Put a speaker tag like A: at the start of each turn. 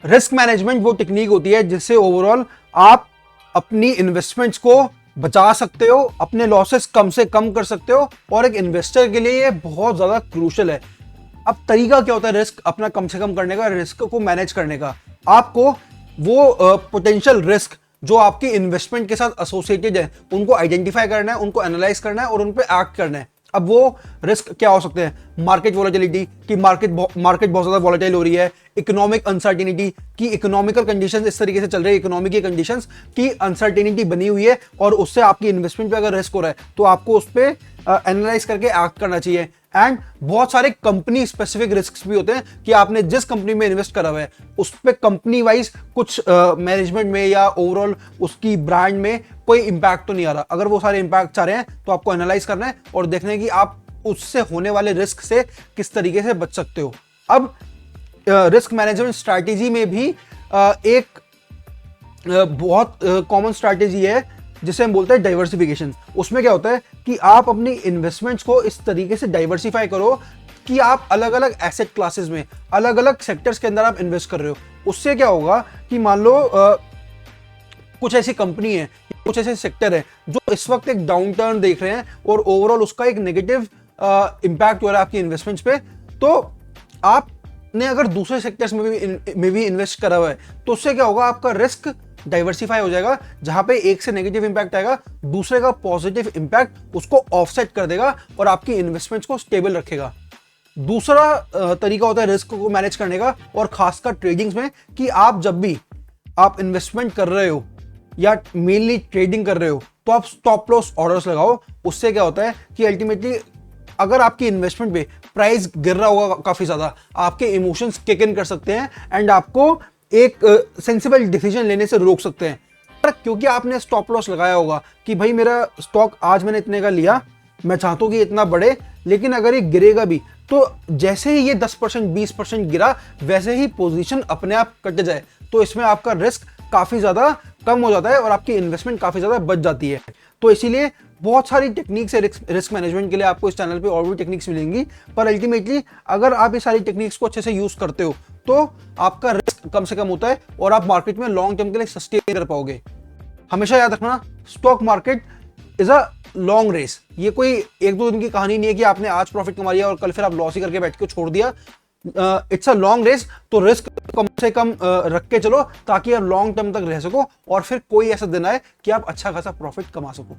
A: Risk management वो technique होती है जिससे ओवरऑल आप अपनी इन्वेस्टमेंट्स को बचा सकते हो, अपने लॉसेस कम से कम कर सकते हो, और एक इन्वेस्टर के लिए ये बहुत ज्यादा क्रूशियल है। अब तरीका क्या होता है रिस्क अपना कम से कम करने का, रिस्क को मैनेज करने का? आपको वो पोटेंशियल रिस्क जो आपकी इन्वेस्टमेंट के साथ एसोसिएटेड है उनको आइडेंटिफाई करना है, उनको एनालाइज करना है और उन पे एक्ट करना है। अब वो रिस्क क्या हो सकते हैं? मार्केट वोलेटिलिटी की, मार्केट बहुत ज्यादा वोलेटाइल हो रही है। इकोनॉमिक अनसर्टेनिटी की, इकोनॉमिकल कंडीशंस इस तरीके से चल रही है, इकोनॉमिक की कंडीशंस की अनसर्टेनिटी बनी हुई है और उससे आपकी इन्वेस्टमेंट पे अगर रिस्क हो रहा है तो आपको उस पर एनालाइज करके एक्ट करना चाहिए। एंड बहुत सारे कंपनी स्पेसिफिक रिस्क भी होते हैं कि आपने जिस कंपनी में इन्वेस्ट करा हुआ है उस पर कंपनी वाइज कुछ मैनेजमेंट में या ओवरऑल उसकी ब्रांड में कोई इंपैक्ट तो नहीं आ रहा। अगर वो सारे इंपैक्ट आ रहे हैं तो आपको एनालाइज करना है और देखना है कि आप उससे होने वाले रिस्क से किस तरीके से बच सकते हो। अब रिस्क मैनेजमेंट स्ट्रैटेजी में भी एक बहुत कॉमन स्ट्रैटेजी है जिसे हम बोलते हैं डाइवर्सिफिकेशन। उसमें क्या होता है कि आप अपनी इन्वेस्टमेंट्स को इस तरीके से डाइवर्सिफाई करो कि आप अलग अलग एसेट क्लासेस में, अलग अलग सेक्टर्स के अंदर आप इन्वेस्ट कर रहे हो। उससे क्या होगा कि मान लो कुछ ऐसी कंपनी है, कुछ ऐसे सेक्टर है जो इस वक्त एक डाउन टर्न देख रहे हैं और ओवरऑल उसका एक नेगेटिव इंपैक्ट हो रहा है आपकी इन्वेस्टमेंट्स पे, तो आपने अगर दूसरे सेक्टर्स में भी इन्वेस्ट करा हुआ है तो उससे क्या होगा, आपका रिस्क डाइवर्सिफाई हो जाएगा। जहां पे एक से नेगेटिव इंपैक्ट आएगा, दूसरे का पॉजिटिव इंपैक्ट उसको ऑफसेट कर देगा और आपकी इन्वेस्टमेंट्स को स्टेबल रखेगा। दूसरा तरीका होता है रिस्क को मैनेज करने का, और खासकर ट्रेडिंग्स में, कि आप जब भी आप इन्वेस्टमेंट कर रहे हो या मेनली ट्रेडिंग कर रहे हो तो आप स्टॉप लॉस ऑर्डर्स लगाओ। उससे क्या होता है कि अल्टीमेटली अगर आपकी इन्वेस्टमेंट पे प्राइस गिर रहा होगा काफी ज्यादा, आपके इमोशंस किक इन कर सकते हैं एंड आपको एक सेंसिबल डिसीजन लेने से रोक सकते हैं। क्योंकि आपने स्टॉप लॉस लगाया होगा कि भाई मेरा स्टॉक आज मैंने इतने का लिया, मैं चाहता हूं कि इतना बढ़े, लेकिन अगर ये गिरेगा भी तो जैसे ही ये 10% 20% गिरा वैसे ही पोजीशन अपने आप कट जाए, तो इसमें आपका रिस्क काफी ज्यादा कम हो जाता है और आपकी इन्वेस्टमेंट काफी ज्यादा बच जाती है। तो इसीलिए बहुत सारी टेक्निक्स है रिस्क मैनेजमेंट के लिए, आपको इस चैनल पे और भी टेक्निक्स मिलेंगी, पर अल्टीमेटली अगर आप ये सारी टेक्निक्स को अच्छे से यूज करते हो तो आपका रिस्क कम से कम होता है और आप मार्केट में लॉन्ग टर्म के लिए सस्टेन कर पाओगे। हमेशा याद रखना, stock market is a long race. ये कोई एक दो दिन की कहानी नहीं है कि आपने आज प्रॉफिट कमा लिया और कल फिर आप लॉस ही करके बैठ के छोड़ दिया। इट्स अ लॉन्ग रेस, तो रिस्क कम से कम रख के चलो ताकि आप लॉन्ग टर्म तक रह सको और फिर कोई ऐसा दिन आए कि आप अच्छा खासा प्रॉफिट कमा सको।